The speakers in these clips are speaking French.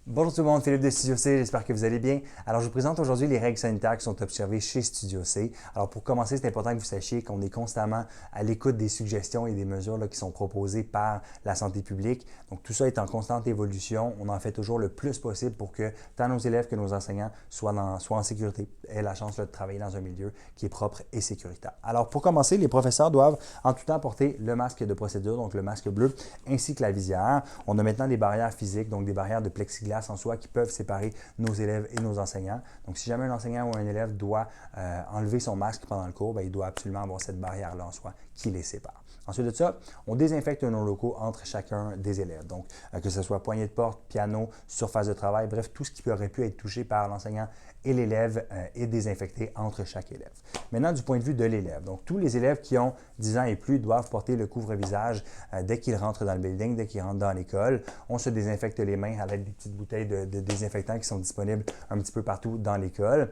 Bonjour tout le monde, Philippe de Studio C, j'espère que vous allez bien. Alors, je vous présente aujourd'hui les règles sanitaires qui sont observées chez Studio C. Alors, pour commencer, c'est important que vous sachiez qu'on est constamment à l'écoute des suggestions et des mesures qui sont proposées par la santé publique. Donc, tout ça est en constante évolution. On en fait toujours le plus possible pour que tant nos élèves que nos enseignants soient en sécurité, aient la chance de travailler dans un milieu qui est propre et sécuritaire. Alors, pour commencer, les professeurs doivent en tout temps porter le masque de procédure, donc le masque bleu, ainsi que la visière. On a maintenant des barrières physiques, donc des barrières de plexiglas en soi qui peuvent séparer nos élèves et nos enseignants. Donc, si jamais un enseignant ou un élève doit enlever son masque pendant le cours, bien, il doit absolument avoir cette barrière-là en soi qui les sépare. Ensuite de ça, on désinfecte nos locaux entre chacun des élèves. Donc, que ce soit poignée de porte, piano, surface de travail, bref, tout ce qui aurait pu être touché par l'enseignant et l'élève est désinfecté entre chaque élève. Maintenant, du point de vue de l'élève, donc tous les élèves qui ont 10 ans et plus doivent porter le couvre-visage dès qu'ils rentrent dans le building, dès qu'ils rentrent dans l'école. On se désinfecte les mains avec des petites bouteilles de désinfectant qui sont disponibles un petit peu partout dans l'école.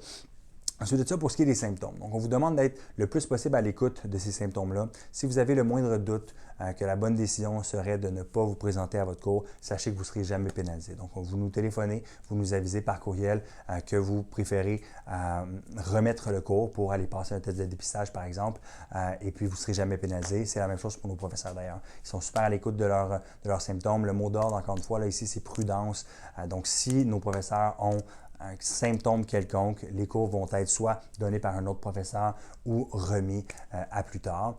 Ensuite de ça, pour ce qui est des symptômes. Donc, on vous demande d'être le plus possible à l'écoute de ces symptômes-là. Si vous avez le moindre doute que la bonne décision serait de ne pas vous présenter à votre cours, sachez que vous ne serez jamais pénalisé. Donc, vous nous téléphonez, vous nous avisez par courriel que vous préférez remettre le cours pour aller passer un test de dépistage, par exemple, et puis vous ne serez jamais pénalisé. C'est la même chose pour nos professeurs d'ailleurs. Ils sont super à l'écoute de leurs symptômes. Le mot d'ordre, encore une fois, là, ici, c'est prudence. Donc, si nos professeurs ont un symptôme quelconque, les cours vont être soit donnés par un autre professeur ou remis à plus tard.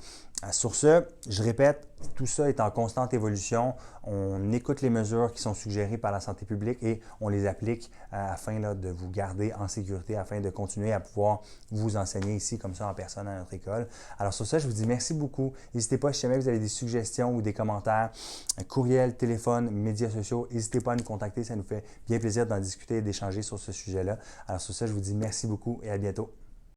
Sur ce, je répète, tout ça est en constante évolution. On écoute les mesures qui sont suggérées par la santé publique et on les applique afin de vous garder en sécurité, afin de continuer à pouvoir vous enseigner ici comme ça en personne à notre école. Alors sur ça, je vous dis merci beaucoup. N'hésitez pas, si jamais vous avez des suggestions ou des commentaires, courriel, téléphone, médias sociaux, n'hésitez pas à nous contacter. Ça nous fait bien plaisir d'en discuter et d'échanger sur ce sujet-là. Alors sur ça, je vous dis merci beaucoup et à bientôt.